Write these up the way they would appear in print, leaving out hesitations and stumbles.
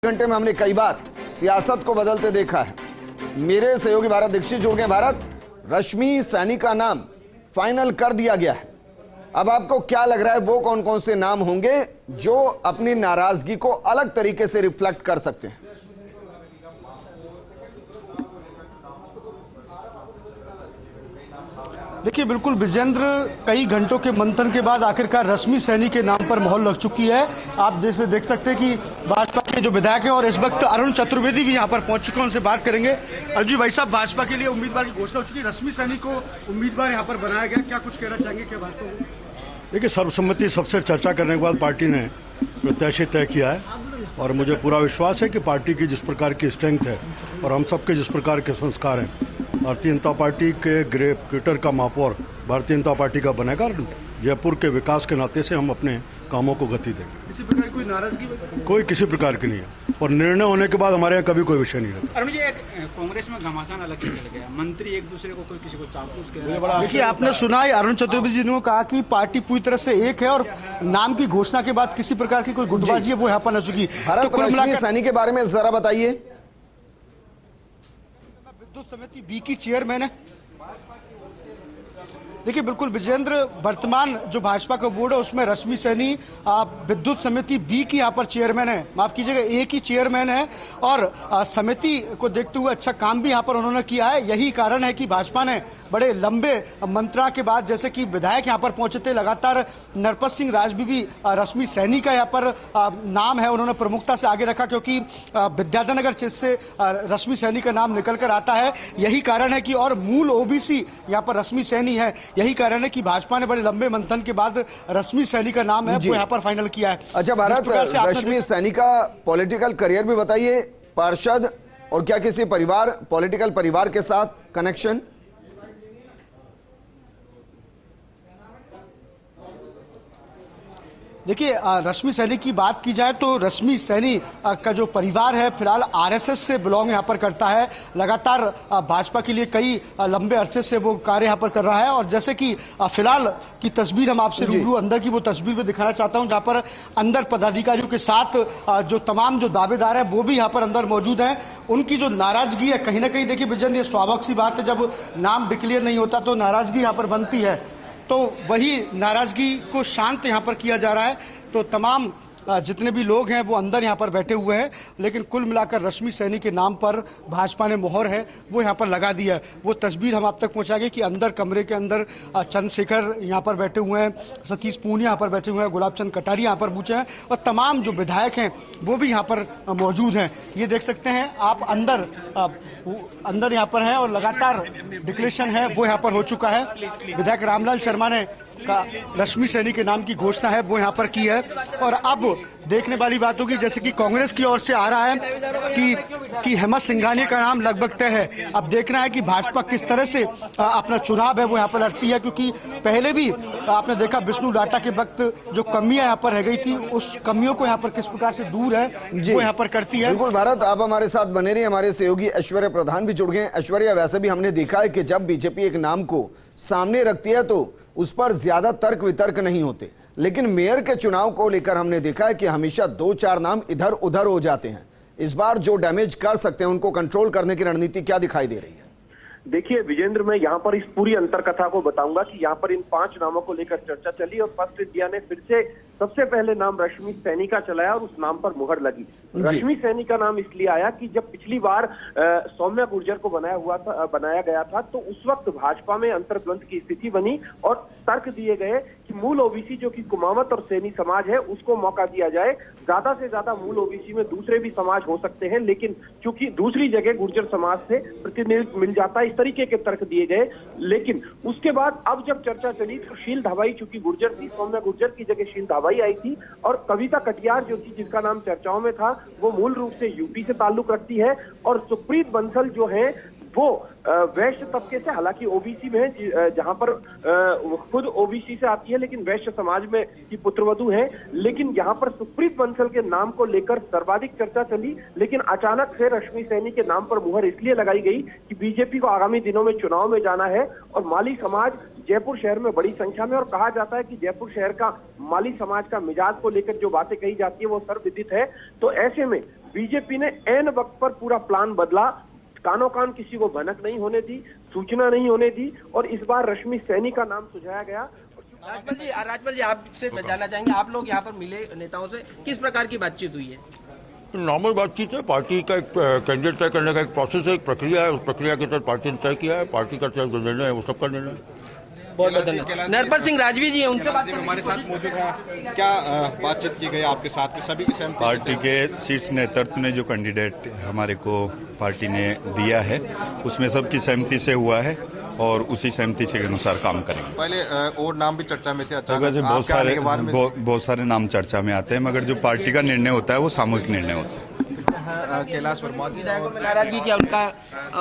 घंटे में हमने कई बार सियासत को बदलते देखा है। मेरे सहयोगी भारत दीक्षित जुड़ गए। भारत, रश्मि सैनी का नाम फाइनल कर दिया गया है। अब आपको क्या लग रहा है, वो कौन कौन से नाम होंगे जो अपनी नाराजगी को अलग तरीके से रिफ्लेक्ट कर सकते हैं? देखिए, बिल्कुल विजेंद्र, कई घंटों के मंथन के बाद आखिरकार रश्मि सैनी के नाम पर मोहर लग चुकी है। आप जैसे देख सकते हैं कि भाजपा के जो विधायक हैं और इस वक्त अरुण चतुर्वेदी भी यहाँ पर पहुंच चुके हैं, उनसे बात करेंगे। अर्जुन भाई साहब, भाजपा के लिए उम्मीदवार की घोषणा हो चुकी है, रश्मि सैनी को उम्मीदवार यहाँ पर बनाया गया, क्या कुछ कहना चाहेंगे क्या बात को? देखिए, सर्वसम्मति सबसे चर्चा करने के बाद पार्टी ने प्रत्याशी तय किया है और मुझे पूरा विश्वास है कि पार्टी की जिस प्रकार की स्ट्रेंथ है और हम सबके जिस प्रकार के संस्कार हैं, भारतीय जनता पार्टी के क्रिकेटर का महापौर भारतीय जनता पार्टी का बनेगा। जयपुर के विकास के नाते से हम अपने कामों को गति देंगे। किसी प्रकार की कोई नाराजगी? कोई किसी प्रकार की नहीं है और निर्णय होने के बाद हमारे यहाँ कभी कोई विषय नहीं रहता। और मुझे कांग्रेस में घमासान अलग से चल गया, मंत्री एक दूसरे को कोई किसी को चापलूस कर रहा है। देखिए, आपने सुना है अरुण चतुर्वेदी जी ने कहा कि पार्टी पूरी तरह से एक है और नाम की घोषणा के बाद किसी प्रकार की कोई गुटबाजी है वो यहाँ पर न चुकी। भारत, रश्मि सैनी के बारे में जरा बताइए। विद्युत समिति बी की चेयरमैन है। देखिए, बिल्कुल विजेंद्र, वर्तमान जो भाजपा का बोर्ड है उसमें रश्मि सैनी विद्युत समिति बी की यहाँ पर चेयरमैन है, माफ कीजिएगा ए की चेयरमैन है और समिति को देखते हुए अच्छा काम भी यहाँ पर उन्होंने किया है। यही कारण है कि भाजपा ने बड़े लंबे मंत्रणा के बाद, जैसे कि विधायक यहाँ पर पहुंचे थे, लगातार नरपत सिंह राजवी भी रश्मि सैनी का यहाँ पर नाम है उन्होंने प्रमुखता से आगे रखा, क्योंकि विद्याधर क्षेत्र से रश्मि सैनी का नाम निकल कर आता है। यही कारण है कि और मूल ओबीसी यहाँ पर रश्मि सैनी है। यही कारण है कि भाजपा ने बड़े लंबे मंथन के बाद रश्मि सैनी का नाम है वो यहाँ पर फाइनल किया है। अच्छा भारत, रश्मि सैनी का पॉलिटिकल करियर भी बताइए। पार्षद और क्या किसी पॉलिटिकल परिवार के साथ कनेक्शन? देखिए, रश्मि सैनी की बात की जाए तो रश्मि सैनी का जो परिवार है फिलहाल आरएसएस से बिलोंग यहाँ पर करता है। लगातार भाजपा के लिए कई लंबे अरसे से वो कार्य यहाँ पर कर रहा है और जैसे कि फिलहाल की तस्वीर हम आपसे रूबरू अंदर की वो तस्वीर में दिखाना चाहता हूँ, जहाँ पर अंदर पदाधिकारियों के साथ जो तमाम जो दावेदार है वो भी यहाँ पर अंदर मौजूद हैं। उनकी जो नाराजगी है कहीं ना कहीं, देखिए विजन, ये स्वाभाविक सी बात है, जब नाम डिक्लेयर नहीं होता तो नाराजगी यहाँ पर बनती है, तो वही नाराजगी को शांत यहाँ पर किया जा रहा है। तो तमाम जितने भी लोग हैं वो अंदर यहाँ पर बैठे हुए हैं, लेकिन कुल मिलाकर रश्मि सैनी के नाम पर भाजपा ने मोहर है वो यहाँ पर लगा दिया है। वो तस्वीर हम आप तक पहुँचाएंगे कि अंदर कमरे के अंदर चंद्रशेखर यहाँ पर बैठे हुए हैं, सतीश पूनिया यहाँ पर बैठे हुए हैं, गुलाब चंद कटारिया यहाँ पर पूछे हैं और तमाम जो विधायक हैं वो भी यहाँ पर मौजूद हैं। ये देख सकते हैं आप, अंदर यहाँ पर है और लगातार डिक्लेरेशन है वो यहाँ पर हो चुका है। विधायक रामलाल शर्मा ने रश्मि सैनी के नाम की घोषणा है वो यहाँ पर की है और अब देखने वाली बात होगी, जैसे कि कांग्रेस की ओर से आ रहा है कि हेमंत सिंघानिया का नाम लगभग तय है। अब देखना है कि भाजपा किस तरह से अपना चुनाव है वो यहाँ पर लड़ती है, क्योंकि पहले भी आपने देखा विष्णु डाटा के वक्त जो कमियां यहाँ पर रह गई थी उस कमियों को यहाँ पर किस प्रकार से दूर है वो यहाँ पर करती है। बिल्कुल भारत, आप हमारे साथ बने रहिए। हमारे सहयोगी ऐश्वर्या प्रधान भी जुड़ गए। ऐश्वर्या, वैसे भी हमने देखा है कि जब बीजेपी एक नाम को सामने रखती है तो उस पर ज्यादा तर्क वितर्क नहीं होते, लेकिन मेयर के चुनाव को लेकर हमने देखा है कि हमेशा 2-4 नाम इधर उधर हो जाते हैं। इस बार जो डैमेज कर सकते हैं उनको कंट्रोल करने की रणनीति क्या दिखाई दे रही है? देखिए विजेंद्र, मैं यहाँ पर इस पूरी अंतरकथा को बताऊंगा कि यहाँ पर इन 5 नामों को लेकर चर्चा चली और फर्स्ट इंडिया ने फिर से सबसे पहले नाम रश्मि सैनी का चलाया और उस नाम पर मुहर लगी। रश्मि सैनी का नाम इसलिए आया कि जब पिछली बार सौम्या गुर्जर को बनाया गया था तो उस वक्त भाजपा में अंतर्द्वंद की स्थिति बनी और तर्क दिए गए कि मूल ओबीसी जो कि कुमावत और सैनी समाज है उसको मौका दिया जाए। ज्यादा से ज्यादा मूल ओबीसी में दूसरे भी समाज हो सकते हैं, लेकिन चूंकि दूसरी जगह गुर्जर समाज से प्रतिनिधित्व मिल जाता है, इस तरीके के तर्क दिए गए। लेकिन उसके बाद अब जब चर्चा चली तो शील धावाई, चूंकि गुर्जर थी, सौम्या गुर्जर की जगह शील धावाई आई थी और कविता कटियार जो थी जिसका नाम चर्चाओं में था वो मूल रूप से यूपी से ताल्लुक रखती है और सुप्रीत बंसल जो है वो वैश्य तबके से, हालांकि ओबीसी में है, जहां पर खुद ओबीसी से आती है लेकिन वैश्य समाज में की पुत्रवधू है। लेकिन यहां पर सुप्रीत बंसल के नाम को लेकर सर्वाधिक चर्चा चली, लेकिन अचानक से रश्मि सैनी के नाम पर मुहर इसलिए लगाई गई कि बीजेपी को आगामी दिनों में चुनाव में जाना है और माली समाज जयपुर शहर में बड़ी संख्या में, और कहा जाता है कि जयपुर शहर का माली समाज का मिजाज को लेकर जो बातें कही जाती है वो सर्वविदित है। तो ऐसे में बीजेपी ने ऐन वक्त पर पूरा प्लान बदला, कानो कान किसी को भनक नहीं होने दी, सूचना नहीं होने दी और इस बार रश्मि सैनी का नाम सुझाया गया। राजपाल जी आपसे जानना चाहेंगे, आप लोग यहाँ पर मिले नेताओं से, किस प्रकार की बातचीत हुई है? नॉर्मल बातचीत है। पार्टी का एक कैंडिडेट तय करने का एक प्रोसेस है, एक प्रक्रिया है। उस प्रक्रिया के तहत पार्टी ने तय किया है। पार्टी का जो निर्णय है वो सबका निर्णय है। बहुत बहुत धन्यवाद। नरपत सिंह राजवी जी हैं, उनसे बात हमारे साथ मौजूद हैं। क्या बातचीत की गई आपके साथ? सभी की सहमति? पार्टी के शीर्ष नेतृत्व ने जो कैंडिडेट हमारे को पार्टी ने दिया है उसमें सबकी सहमति से हुआ है और उसी सहमति के अनुसार काम करेंगे। पहले और नाम भी चर्चा में थे, वैसे बहुत सारे नाम चर्चा में आते हैं, मगर जो पार्टी का निर्णय होता है वो सामूहिक निर्णय होता है। कैलाश वर्मा विधायकों में नाराजगी क्या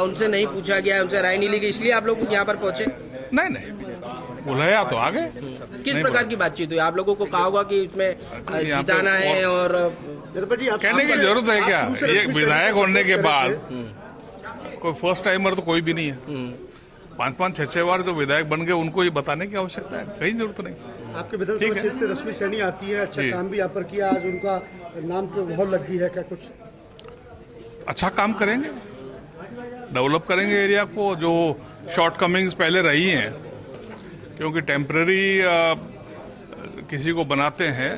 उनसे नहीं पूछा गया, उनसे राय नहीं ली गई, इसलिए आप लोग यहाँ पर पहुंचे? नहीं बुलाया तो आगे। किस प्रकार की बातचीत हुई? आप लोगों को कहा होगा कि इसमें जिताना है और कहने की जरूरत है क्या? ये विधायक होने के बाद कोई फर्स्ट टाइमर तो कोई भी नहीं है। 5-5, 6-6 बार जो विधायक बन गए उनको ये बताने की आवश्यकता है, कहीं जरूरत नहीं। आपके विधानसभा क्षेत्र से रश्मि सैनी आती है, अच्छा काम भी यहाँ पर किया, आज उनका नाम पे बहुत लग गई है, क्या कुछ अच्छा काम करेंगे, डेवलप करेंगे एरिया को। जो शॉर्टकमिंग्स पहले रही हैं, क्योंकि टेम्पररी किसी को बनाते हैं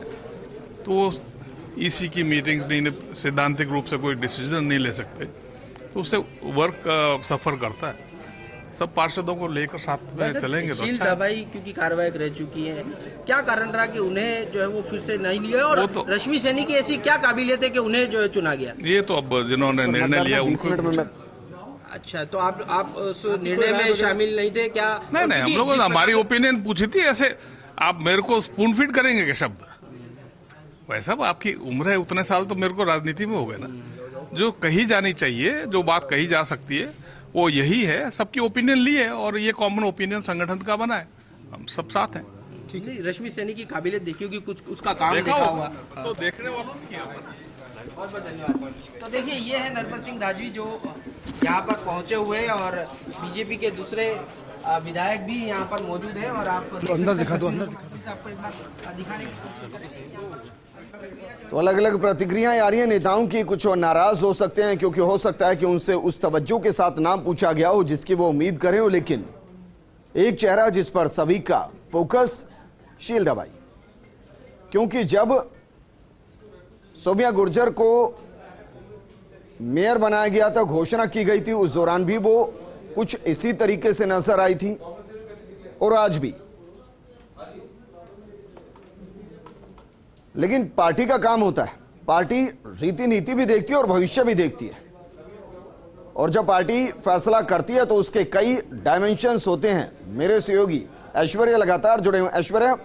तो ईसी की मीटिंग्स नहीं, सैद्धांतिक रूप से कोई डिसीजन नहीं ले सकते, तो उससे वर्क सफर करता है। सब पार्षदों को लेकर साथ में चलेंगे तो अच्छा। दवाई क्योंकि कार्रवाई रह चुकी है, क्या कारण रहा कि उन्हें जो है वो फिर से नहीं लिया? और तो रश्मि सैनी की ऐसी क्या काबिलियत है कि उन्हें जो है चुना गया? ये तो अब जिन्होंने निर्णय लिया उनको। अच्छा, तो आप उस निर्णय में शामिल नहीं थे क्या? नहीं, हम लोगों ने हमारी ओपिनियन पूछी थी। ऐसे आप मेरे को स्पून फीड करेंगे क्या शब्द? वैसा आपकी उम्र है, उतने साल तो मेरे को राजनीति में हो गए ना। जो कही जानी चाहिए, जो बात कही जा सकती है वो यही है। सबकी ओपिनियन ली है और ये कॉमन ओपिनियन संगठन का बना है, हम सब साथ हैं। ठीक है, रश्मि सैनी की काबिलियत देखी होगी, कुछ उसका काम देखा होगा तो देखने वालों ने किया। बहुत बहुत धन्यवाद। तो देखिए, ये है नरपत सिंह राजवी जो यहाँ पर पहुंचे हुए और बीजेपी के दूसरे विधायक भी यहाँ पर मौजूद हैं। और आप अंदर दिखा दो, अंदर आपको एक बार दिखाने की कोशिश करेंगे। तो अलग अलग प्रतिक्रियाएं आ रही हैं नेताओं की। कुछ और नाराज हो सकते हैं क्योंकि हो सकता है कि उनसे उस तवज्जो के साथ नाम पूछा गया हो जिसकी वो उम्मीद करें हो, लेकिन एक चेहरा जिस पर सभी का फोकस, शीलदा बाई। क्योंकि जब सोबिया गुर्जर को मेयर बनाया गया था, घोषणा की गई थी, उस दौरान भी वो कुछ इसी तरीके से नजर आई थी और आज भी। लेकिन पार्टी का काम होता है, पार्टी रीति नीति भी देखती है और भविष्य भी देखती है, और जब पार्टी फैसला करती है तो उसके कई डायमेंशंस होते हैं। मेरे सहयोगी ऐश्वर्या लगातार जुड़े हुए। ऐश्वर्या,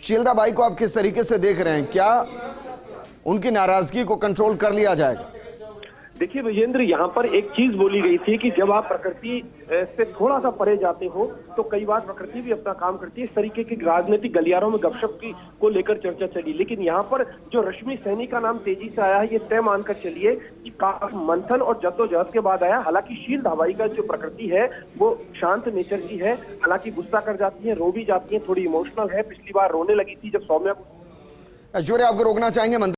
शीलदा बाई को आप किस तरीके से देख रहे हैं? क्या उनकी नाराजगी को कंट्रोल कर लिया जाएगा? देखिए विजेंद्र, यहाँ पर एक चीज बोली गई थी कि जब आप प्रकृति से थोड़ा सा परे जाते हो तो कई बार प्रकृति भी अपना काम करती है। इस तरीके की राजनीतिक गलियारों में गपशप की को लेकर चर्चा चली, लेकिन यहाँ पर जो रश्मि सैनी का नाम तेजी से आया है, ये तय मानकर चलिए कि काफी मंथन और जद्दोजहद के बाद आया। हालांकि शीलदा बाई का जो प्रकृति है वो शांत नेचर की है, हालांकि गुस्सा कर जाती है, रो भी जाती है, थोड़ी इमोशनल है। पिछली बार रोने लगी थी जब सौम्या। ऐश्वर्या, आपको रोकना चाहेंगे?